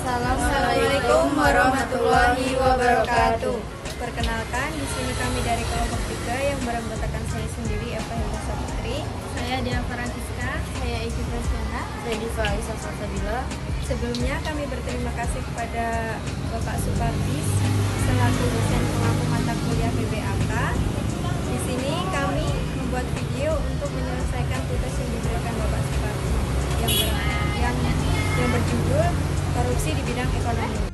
Assalamualaikum warahmatullahi wabarakatuh. Perkenalkan, di sini kami dari kelompok 3 yang beranggotakan saya sendiri, Eva Hilda Saputri. Saya Dia Francisca. Saya Iki Prasyana. Saya Diva Aisyah Salsabila. Sebelumnya kami berterima kasih kepada Bapak Supartis selaku dosen pengampu mata kuliah PBAK. Di sini kami membuat video untuk menyelesaikan tugas yang diberikan Bapak Supartis yang berjudul korupsi di bidang ekonomi.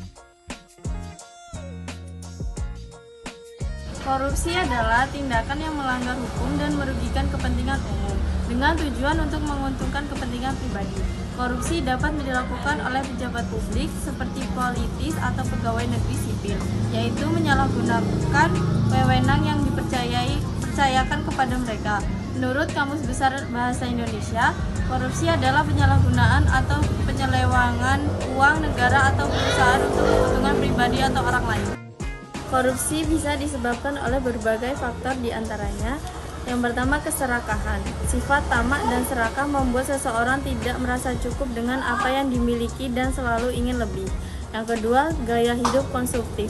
Korupsi adalah tindakan yang melanggar hukum dan merugikan kepentingan umum dengan tujuan untuk menguntungkan kepentingan pribadi. Korupsi dapat dilakukan oleh pejabat publik seperti politis atau pegawai negeri sipil, yaitu menyalahgunakan wewenang yang dipercayakan kepada mereka. Menurut Kamus Besar Bahasa Indonesia, korupsi adalah penyalahgunaan atau penyelewangan uang negara atau perusahaan untuk keuntungan pribadi atau orang lain. Korupsi bisa disebabkan oleh berbagai faktor, diantaranya yang pertama keserakahan. Sifat tamak dan serakah membuat seseorang tidak merasa cukup dengan apa yang dimiliki dan selalu ingin lebih. Yang kedua, gaya hidup konsumtif.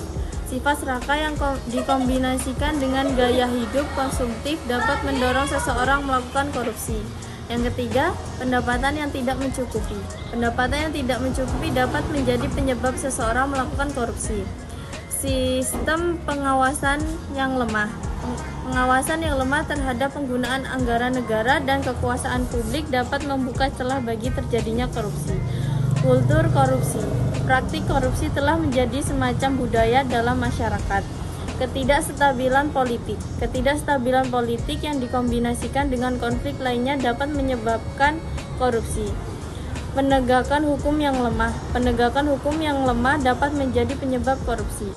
Sifat serakah yang dikombinasikan dengan gaya hidup konsumtif dapat mendorong seseorang melakukan korupsi. Yang ketiga, pendapatan yang tidak mencukupi. Pendapatan yang tidak mencukupi dapat menjadi penyebab seseorang melakukan korupsi. Sistem pengawasan yang lemah. Pengawasan yang lemah terhadap penggunaan anggaran negara dan kekuasaan publik dapat membuka celah bagi terjadinya korupsi. Kultur korupsi. Praktik korupsi telah menjadi semacam budaya dalam masyarakat. Ketidakstabilan politik. Ketidakstabilan politik yang dikombinasikan dengan konflik lainnya dapat menyebabkan korupsi. Penegakan hukum yang lemah. Penegakan hukum yang lemah dapat menjadi penyebab korupsi.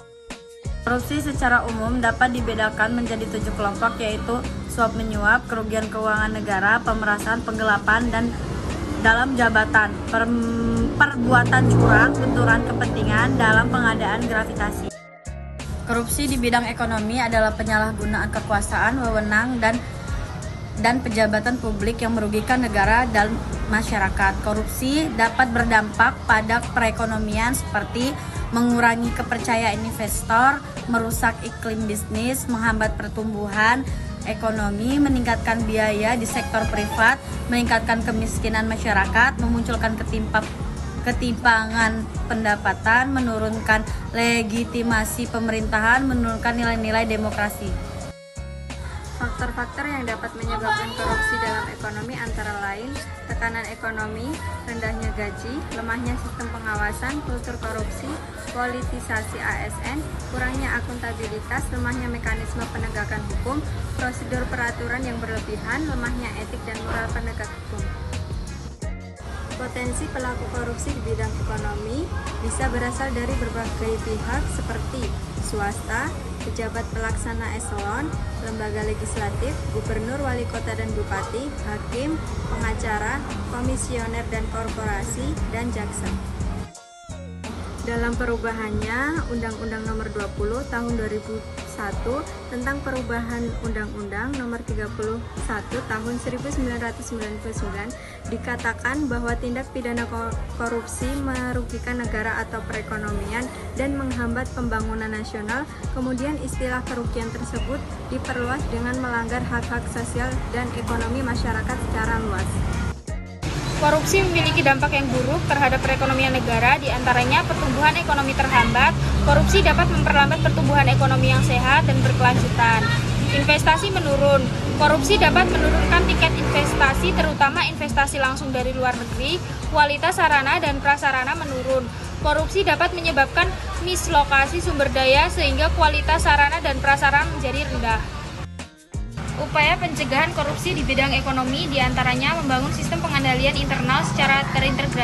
Korupsi secara umum dapat dibedakan menjadi 7 kelompok, yaitu suap menyuap, kerugian keuangan negara, pemerasan, penggelapan, dan dalam jabatan, perbuatan curang, benturan kepentingan dalam pengadaan gravitasi. Korupsi di bidang ekonomi adalah penyalahgunaan kekuasaan, wewenang, dan pejabatan publik yang merugikan negara dan masyarakat. Korupsi dapat berdampak pada perekonomian seperti mengurangi kepercayaan investor, merusak iklim bisnis, menghambat pertumbuhan ekonomi, meningkatkan biaya di sektor privat, meningkatkan kemiskinan masyarakat, memunculkan ketimpangan pendapatan, menurunkan legitimasi pemerintahan, menurunkan nilai-nilai demokrasi. Faktor-faktor yang dapat menyebabkan korupsi dalam ekonomi antara lain tekanan ekonomi, rendahnya gaji, lemahnya sistem pengawasan, kultur korupsi, politisasi ASN, kurangnya akuntabilitas, lemahnya mekanisme penegakan hukum, prosedur peraturan yang berlebihan, lemahnya etik dan moral penegak hukum. Potensi pelaku korupsi di bidang ekonomi bisa berasal dari berbagai pihak seperti swasta, pejabat pelaksana eselon, lembaga legislatif, gubernur, wali kota dan bupati, hakim, pengacara, komisioner dan korporasi, dan jaksa. Dalam perubahannya, Undang-Undang Nomor 20 Tahun 2001 tentang perubahan Undang-Undang Nomor 31 Tahun 1999 dikatakan bahwa tindak pidana korupsi merugikan negara atau perekonomian dan menghambat pembangunan nasional. Kemudian istilah kerugian tersebut diperluas dengan melanggar hak-hak sosial dan ekonomi masyarakat secara luas. Korupsi memiliki dampak yang buruk terhadap perekonomian negara, diantaranya pertumbuhan ekonomi terhambat. Korupsi dapat memperlambat pertumbuhan ekonomi yang sehat dan berkelanjutan. Investasi menurun. Korupsi dapat menurunkan tingkat investasi, terutama investasi langsung dari luar negeri. Kualitas sarana dan prasarana menurun. Korupsi dapat menyebabkan mislokasi sumber daya sehingga kualitas sarana dan prasarana menjadi rendah. Upaya pencegahan korupsi di bidang ekonomi diantaranya membangun sistem pengendalian internal secara terintegrasi